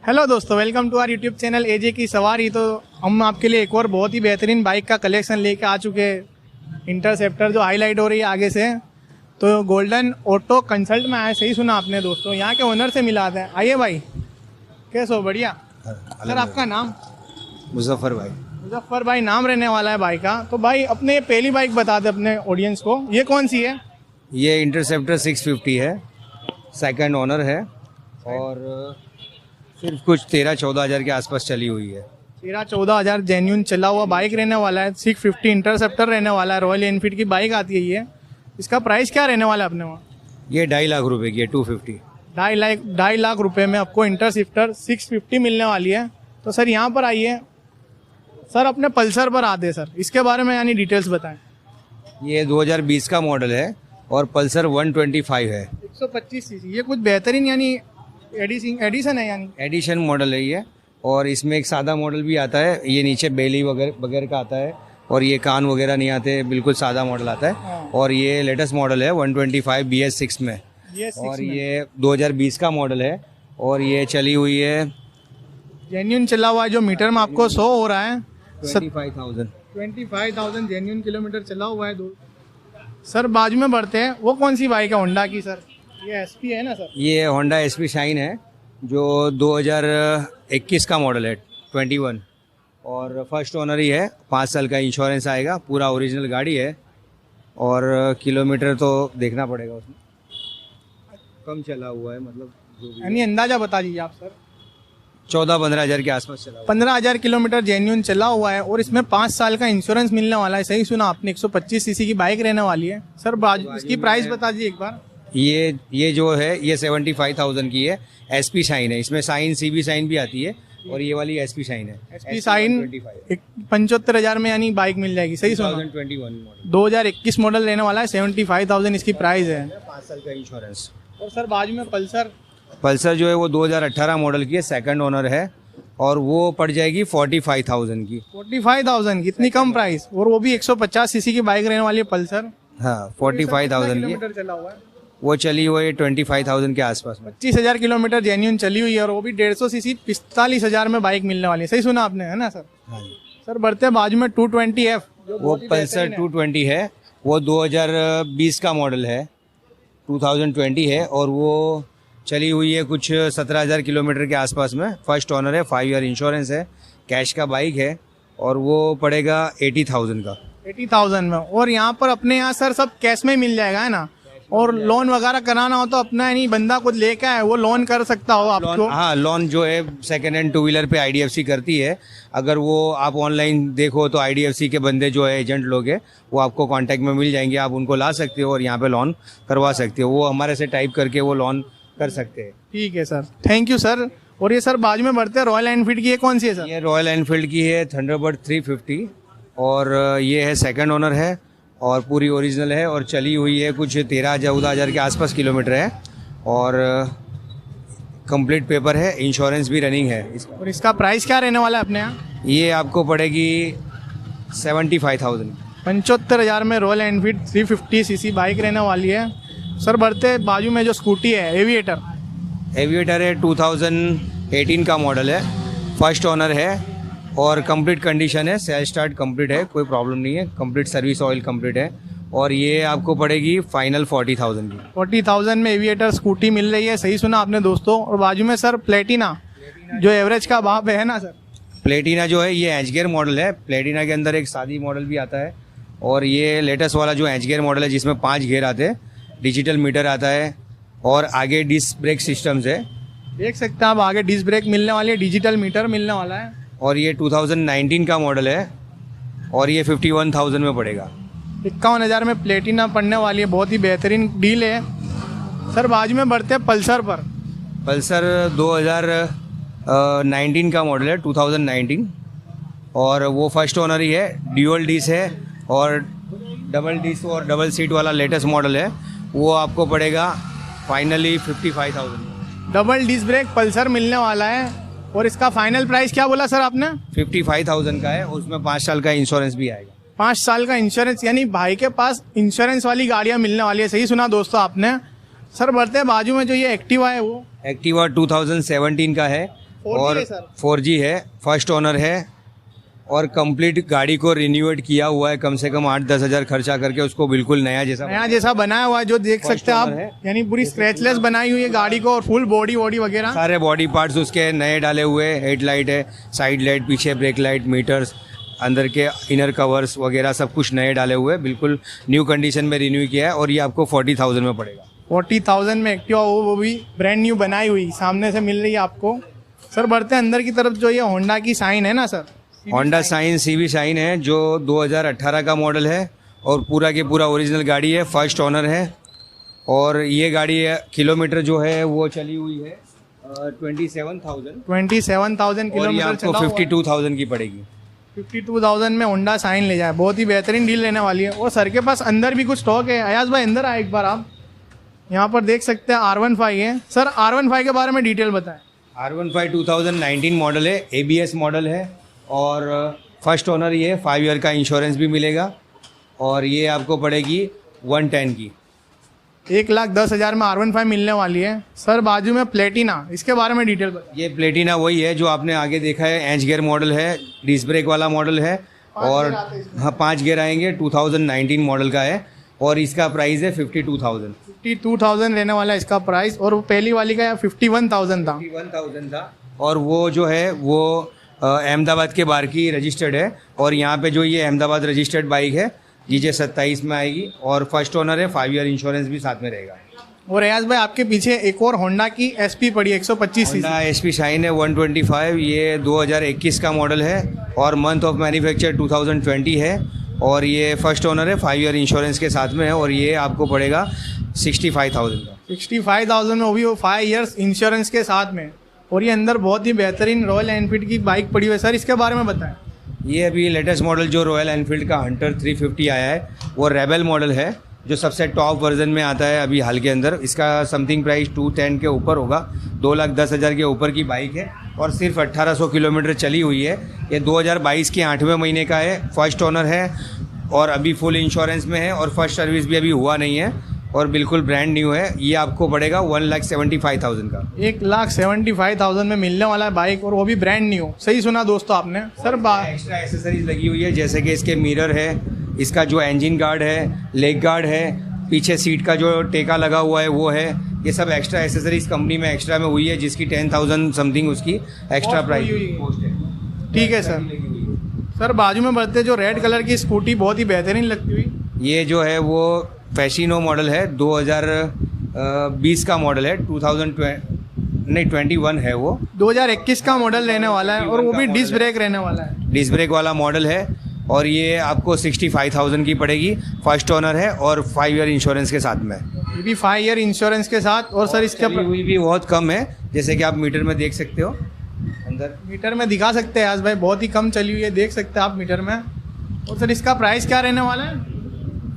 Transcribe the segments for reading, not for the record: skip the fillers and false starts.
Hello दोस्तों, welcome to our YouTube channel AJ की सवारी। तो हम आपके लिए एक और बहुत ही बेहतरीन बाइक का कलेक्शन लेके आ चुके हैं। इंटरसेप्टर जो हाईलाइट हो रही है आगे से, तो गोल्डन ऑटो कंसल्ट में आए। सही सुना आपने दोस्तों, यहाँ के ओनर से मिलाते हैं। आइए भाई, कैसे हो? बढ़िया। सर आपका नाम? मुजफ्फर भाई। मुजफ्फर भाई नाम रहने वाला है भाई का। तो भाई अपने पहली बाइक बता दे अपने ऑडियंस को, ये कौन सी है? ये इंटरसेप्टर 650 है, सेकंड ओनर है और सिर्फ कुछ 13-14 हज़ार के आसपास चली हुई है। 13-14 हज़ार जेन्यून चला हुआ बाइक रहने वाला है। 650 इंटरसेप्टर रहने वाला है। रॉयल एनफील्ड की बाइक आती है ये। इसका प्राइस क्या रहने वाला है अपने वहाँ? ये 2.5 लाख रुपए की है, 250। 2.5 लाख रुपए में आपको इंटरसेप्टर 650 मिलने वाली है। तो सर यहाँ पर आइए। सर अपने पल्सर पर आते हैं सर, इसके बारे में यानी डिटेल्स बताएं। ये 2020 का मॉडल है और पल्सर 125 है। 125 सीसी, ये कुछ बेहतरीन यानी एडिशन है यानी? एडिशन मॉडल है ये। और इसमें एक सादा मॉडल भी आता है। ये नीचे बेली वगैरह का आता है और ये कान वगैरह नहीं आते, बिल्कुल सादा मॉडल आता है। और ये लेटेस्ट मॉडल है 125 BS6 में। और ये 2020 का मॉडल है और ये चली हुई है, जेन्यून चला हुआ है। जो मीटर में आपको शो हो रहा है 25,000 जेन्यून किलोमीटर चला हुआ है। सर बाजू में बढ़ते हैं, वो कौन सी बाइक है? होंडा की सर? ये SP है ना सर? ये होंडा SP शाइन है जो 2021 का मॉडल है, 21। और फर्स्ट ओनर ही है। 5 साल का इंश्योरेंस आएगा, पूरा ओरिजिनल गाड़ी है। और किलोमीटर तो देखना पड़ेगा, उसमें कम चला हुआ है, मतलब जो भी यानी अंदाजा बता दीजिए आप सर। 14-15 हज़ार के आसपास चला हुआ 15 हज़ार किलोमीटर जेन्यून चला हुआ है और इसमें 5 साल का इंश्योरेंस मिलने वाला है। सही सुना आपने, 125 सीसी की बाइक रहने वाली है। सर बाजू इसकी प्राइस बता दीजिए एक बार। ये जो है ये 75,000 की है। SP शाइन है, इसमें साइन CB साइन भी आती है और ये वाली SP शाइन है। SP शाइन 75 हज़ार में यानी बाइक मिल जाएगी। सही सुना? 2021 मॉडल, 2021 मॉडल रहने वाला है। 75,000 इसकी प्राइस है। 5 साल का इंश्योरेंस। और सर बाजू में पल्सर जो है वो 2018 मॉडल की है, सेकंड ओनर है और वो पड़ जाएगी 45,000 की। 45,000 की, इतनी कम प्राइस, और वो भी 150 सीसी की बाइक रहने वाली है पल्सर। हाँ, 45,000 की। किलोमीटर चला हुआ है? वो चली हुई है 25,000 के आसपास में। 25,000 किलोमीटर जेन्यून चली हुई है और वो भी 150 सीसी 45,000 में बाइक मिलने वाली है। सही सुना आपने, है ना सर? हाँ जी। सर बढ़ते हैं बाजू में 220F। वो पल्सर 220 है, वो 2020 का मॉडल है, 2020 है और वो चली हुई है कुछ 17,000 किलोमीटर के आसपास में। फर्स्ट ओनर है, 5 ईयर इंश्योरेंस है, कैश का बाइक है और वो पड़ेगा 80,000 का। 80,000 में। और यहाँ पर अपने यहाँ सर सब कैश में मिल जाएगा, है ना? और लोन वगैरह कराना हो तो अपना नहीं, बंदा खुद लेके आए वो लोन कर सकता हो आपको। हाँ, लोन जो है सेकेंड हैंड 2 व्हीलर पे IDFC करती है। अगर वो आप ऑनलाइन देखो तो IDFC के बंदे जो है, एजेंट लोग हैं, वो आपको कांटेक्ट में मिल जाएंगे। आप उनको ला सकते हो और यहाँ पे लोन करवा सकते हो। वो हमारे से टाइप करके वो लोन कर सकते हैं। ठीक है सर, थैंक यू सर। और ये सर बाजू में बढ़ते हैं, रॉयल एनफील्ड की ये कौन सी है सर? ये रॉयल एनफील्ड की है, थंडरबर्ड 350 और ये है सेकंड ओनर है और पूरी ओरिजिनल है और चली हुई है कुछ 13-14 हज़ार के आसपास किलोमीटर है और कंप्लीट पेपर है, इंश्योरेंस भी रनिंग है इसका। और इसका प्राइस क्या रहने वाला है अपने यहाँ? ये आपको पड़ेगी 75,000। 75,000 में रॉयल एनफील्ड 350 सीसी बाइक रहने वाली है। सर बढ़ते बाजू में जो स्कूटी है एविएटर है, 2018 का मॉडल है, फर्स्ट ओनर है और कंप्लीट कंडीशन है, सेल स्टार्ट कंप्लीट है, कोई प्रॉब्लम नहीं है, कंप्लीट सर्विस ऑयल कंप्लीट है और ये आपको पड़ेगी फाइनल 40,000 की। 40,000 में एविएटर स्कूटी मिल रही है। सही सुना आपने दोस्तों। और बाजू में सर प्लेटिना जो एवरेज का बाप है ना सर? प्लेटिना जो है ये एज गियर मॉडल है। प्लेटिना के अंदर एक सादी मॉडल भी आता है और ये लेटेस्ट वाला जो एज गियर मॉडल है जिसमें 5 गियर आते हैं, डिजिटल मीटर आता है और आगे डिस्क ब्रेक सिस्टम्स है। देख सकते हैं आप, आगे डिस्क ब्रेक मिलने वाली है, डिजिटल मीटर मिलने वाला है। और ये 2019 का मॉडल है और ये 51,000 में पड़ेगा। 51,000 में प्लेटिना पड़ने वाली है, बहुत ही बेहतरीन डील है। सर बाजू में बढ़ते हैं पल्सर पर। पल्सर 2019 का मॉडल है, 2019 और वो फर्स्ट ओनर ही है, ड्यूअल डिस्क है और डबल डिस्क और डबल सीट वाला लेटेस्ट मॉडल है। वो आपको पड़ेगा finally 55,000। Double disc brake Pulsar मिलने वाला है। और इसका फाइनल प्राइस क्या बोला सर आपने? 55,000 का है, उसमें 5 साल का इंश्योरेंस भी आएगा। 5 साल का इंश्योरेंस, यानी भाई के पास इंश्योरेंस वाली गाड़ियाँ मिलने वाली है। सही सुना दोस्तों आपने। सर बढ़ते हैं बाजू में जो ये एक्टिवा है, वो एक्टिवा 2017 का है और है सर। 4G है, फर्स्ट ओनर है और कंप्लीट गाड़ी को रिन्यूएट किया हुआ है, कम से कम 8-10 हज़ार खर्चा करके उसको बिल्कुल नया जैसा बनाया हुआ है, जो देख First सकते हैं आप, owner है। यानी पूरी स्क्रैचलेस बनाई हुई है गाड़ी को, और फुल बॉडी वगैरह सारे बॉडी पार्ट्स उसके नए डाले हुए हैं। हेडलाइट है, साइड लाइट, पीछे ब्रेक लाइट, मीटर्स, अंदर के इनर कवर्स वगैरह सब कुछ नए डाले हुए हैं, बिल्कुल न्यू कंडीशन में रिन्यू किया है और ये आपको 40,000 में पड़ेगा। 40,000 में एक्टिवा, वो भी ब्रांड न्यू बनाई हुई सामने से मिल रही है आपको। सर बढ़ते हैं अंदर की तरफ, जो ये होंडा की शाइन है ना sir, Honda shine CB shine है जो 2018 का मॉडल है और पूरा के पूरा ओरिजिनल गाड़ी है, फर्स्ट ओनर है। और ये गाड़ी किलोमीटर जो है वो चली हुई है 27,000 27,000 और ये किलोमीटर आपको चला हुआ है। 52,000 की पड़ेगी। 52,000 में होंडा शाइन ले जाए, बहुत ही बेहतरीन डील लेने वाली है। और सर के पास अंदर भी कुछ स्टॉक है। अयाज भाई अंदर आए एक बार, आप यहाँ पर देख सकते हैं R15 है। सर R15 के बारे में डिटेल बताएं। R15 2019 मॉडल है, ABS मॉडल है और फर्स्ट ओनर ये 5 ईयर का इंश्योरेंस भी मिलेगा और ये आपको पड़ेगी 110 की। 1,10,000 में R15 मिलने वाली है। सर बाजू में प्लेटिना, इसके बारे में डिटेल बताएं। ये प्लेटिना वही है जो आपने आगे देखा है, एज गियर मॉडल है, डिस्क ब्रेक वाला मॉडल है और हाँ 5 गियर आएंगे, 2019 मॉडल का है और इसका प्राइस है 52,000। 52,000 रहने वाला है इसका प्राइस। और वो पहली वाली का 51,000 था। 51,000 था और वो जो है वो अहमदाबाद के बाहर की रजिस्टर्ड है और यहाँ पे जो ये अहमदाबाद रजिस्टर्ड बाइक है GJ 27 में आएगी और फर्स्ट ओनर है, 5 ईयर इंश्योरेंस भी साथ में रहेगा। और रियाज भाई आपके पीछे एक और होंडा की SP पड़ी है 125 सीसी। होंडा SP शाइन है 125, ये 2021 का मॉडल है और मंथ ऑफ मैन्युफैक्चर 2020 है और ये फर्स्ट ओनर है, 5 ईयर इंश्योरेंस के साथ में है और ये आपको पड़ेगा 65,000 का। 65,000 में, वो भी 5 ईयर्स इंश्योरेंस के साथ में। और ये अंदर बहुत ही बेहतरीन रॉयल एनफील्ड की बाइक पड़ी हुई है। सर इसके बारे में बताएं। ये अभी लेटेस्ट मॉडल जो रॉयल एनफील्ड का हंटर 350 आया है वो रेबल मॉडल है जो सबसे टॉप वर्जन में आता है अभी हाल के अंदर। इसका समथिंग प्राइस 210 के ऊपर होगा, 2,10,000 के ऊपर की बाइक है और सिर्फ 1800 किलोमीटर चली हुई है। ये 2022 के 8वें महीने का है, फर्स्ट ओनर है और अभी फुल इंश्योरेंस में है और फर्स्ट सर्विस भी अभी हुआ नहीं है और बिल्कुल ब्रांड न्यू है। ये आपको पड़ेगा 1,75,000 का। 1,75,000 में मिलने वाला है बाइक और वो भी ब्रांड न्यू। सही सुना दोस्तों आपने। सर एक्स्ट्रा एसेसरीज लगी हुई है जैसे कि इसके मिरर है, इसका जो इंजन गार्ड है, लेग गार्ड है, पीछे सीट का जो टेका लगा हुआ है वो है, ये सब एक्स्ट्रा एसेसरीज कंपनी में एक्स्ट्रा में हुई है जिसकी 10,000 समथिंग उसकी एक्स्ट्रा प्राइस है। ठीक है सर। सर बाजू में बढ़ते जो रेड कलर की स्कूटी बहुत ही बेहतरीन लगती हुई, ये जो है वो फैसिनो मॉडल है, 2020 का मॉडल है, 2021 है वो, 2021 का मॉडल रहने वाला है और वो भी डिस्क ब्रेक रहने वाला है। डिस्क ब्रेक वाला मॉडल है और ये आपको 65,000 की पड़ेगी, फर्स्ट ओनर है और 5 ईयर इंश्योरेंस के साथ में। ये भी 5 ईयर इंश्योरेंस के साथ। और सर इसके चली हुई भी बहुत कम है जैसे कि आप मीटर में देख सकते हो, अंदर मीटर में दिखा सकते हैं आज भाई, बहुत ही कम चली हुई है, देख सकते हैं आप मीटर में। और सर इसका प्राइस क्या रहने वाला है?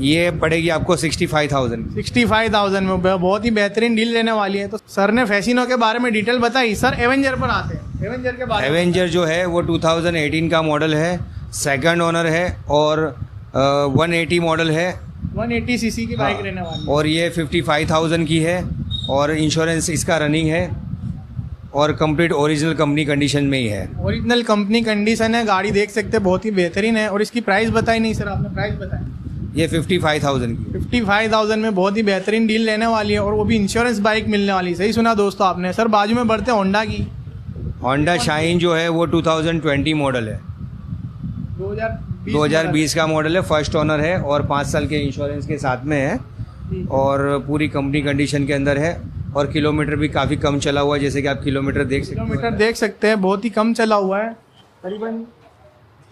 ये पड़ेगी आपको 65,000। 65,000 में बहुत ही बेहतरीन डील रहने वाली है। तो सर ने फैसिनो के बारे में डिटेल बताई। सर एवेंजर पर आते हैं। एवेंजर के बारे में। एवेंजर जो है वो 2018 का मॉडल है, सेकंड ओनर है और 180 मॉडल है, 180 सीसी की बाइक रहने वाली है। और ये 55,000 की है और इंश्योरेंस इसका रनिंग है और कंप्लीट ओरिजिनल कंपनी कंडीशन में ही है। ओरिजिनल कंपनी कंडीशन है, गाड़ी देख सकते हैं बहुत ही बेहतरीन है। और इसकी प्राइस बताई नहीं सर, आपने प्राइस बताया। ये 55,000 की। 55,000 में बहुत ही बेहतरीन डील लेने वाली है और वो भी इंश्योरेंस बाइक मिलने वाली है। सही सुना दोस्तों आपने। सर बाजू में बढ़ते हैं होंडा की। होंडा शाइन जो है वो 2020 मॉडल है, 2020 का मॉडल है, फर्स्ट ओनर है और 5 साल के इंश्योरेंस के साथ में है और पूरी कंपनी कंडीशन के अंदर है और किलोमीटर भी काफ़ी कम चला हुआ है जैसे कि आप किलोमीटर देख सकते हैं, बहुत ही कम चला हुआ है, करीबन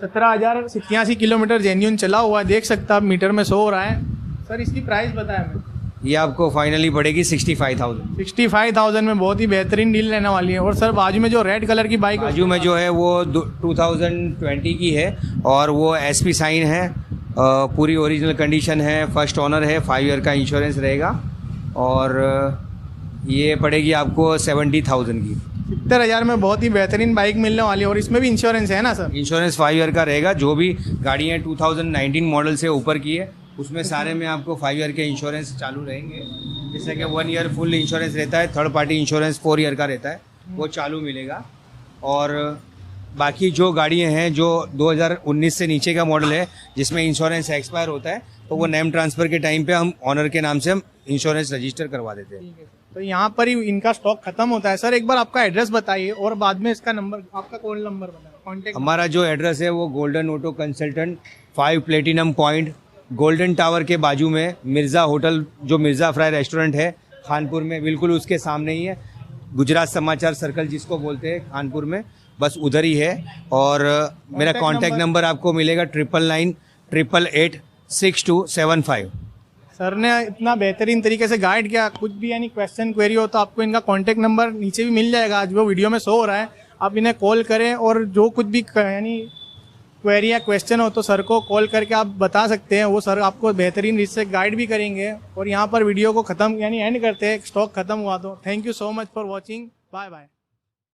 17,087 किलोमीटर जेन्यून चला हुआ है। देख सकते हैं आप, मीटर में शो हो रहा है। सर इसकी प्राइस बताया मैं। ये आपको फाइनली पड़ेगी 65,000। 65,000 में बहुत ही बेहतरीन डील लेने वाली है। और सर बाजू में जो रेड कलर की बाइक बाजू में जो है वो 2020 की है और वो SP शाइन है, पूरी ओरिजिनल कंडीशन है, फर्स्ट ओनर है, 5 ईयर का इंश्योरेंस रहेगा और ये पड़ेगी आपको 70,000 की। 70,000 में बहुत ही बेहतरीन बाइक मिलने वाली है और इसमें भी इंश्योरेंस है ना सर? इंश्योरेंस 5 ईयर का रहेगा। जो भी गाड़ियाँ 2019 मॉडल से ऊपर की है उसमें सारे में आपको 5 ईयर के इंश्योरेंस चालू रहेंगे। जैसे कि 1 ईयर फुल इंश्योरेंस रहता है, थर्ड पार्टी इंश्योरेंस 4 ईयर का रहता है, वो चालू मिलेगा और बाकी जो गाड़ियाँ हैं जो 2019 से नीचे का मॉडल है जिसमें इंश्योरेंस एक्सपायर होता है तो वो नेम ट्रांसफ़र के टाइम पे हम ऑनर के नाम से हम इंश्योरेंस रजिस्टर करवा देते हैं। ठीक है, तो यहाँ पर ही इनका स्टॉक खत्म होता है। सर एक बार आपका एड्रेस बताइए और बाद में इसका नंबर, आपका कॉल नंबर बताएं, कॉन्टेक्ट। हमारा जो एड्रेस है वो golden auto consultant 5 platinum point, golden tower के बाजू में मिर्ज़ा होटल, जो मिर्ज़ा फ्राई रेस्टोरेंट है खानपुर में, बिल्कुल उसके सामने ही है। गुजरात समाचार सर्कल जिसको बोलते हैं खानपुर में, बस उधर ही है। और मेरा कॉन्टैक्ट नंबर आपको मिलेगा 9998886275। सर ने इतना बेहतरीन तरीके से गाइड किया, कुछ भी यानी क्वेश्चन क्वेरी हो तो आपको इनका कॉन्टैक्ट नंबर नीचे भी मिल जाएगा, आज वो वीडियो में शो हो रहा है। आप इन्हें कॉल करें और जो कुछ भी यानी क्वेरी या क्वेश्चन हो तो सर को कॉल करके आप बता सकते हैं, वो सर आपको बेहतरीन रीत से गाइड भी करेंगे। और यहाँ पर वीडियो को ख़त्म यानी एंड करते हैं, स्टॉक खत्म हुआ तो। Thank you so much for watching, bye bye.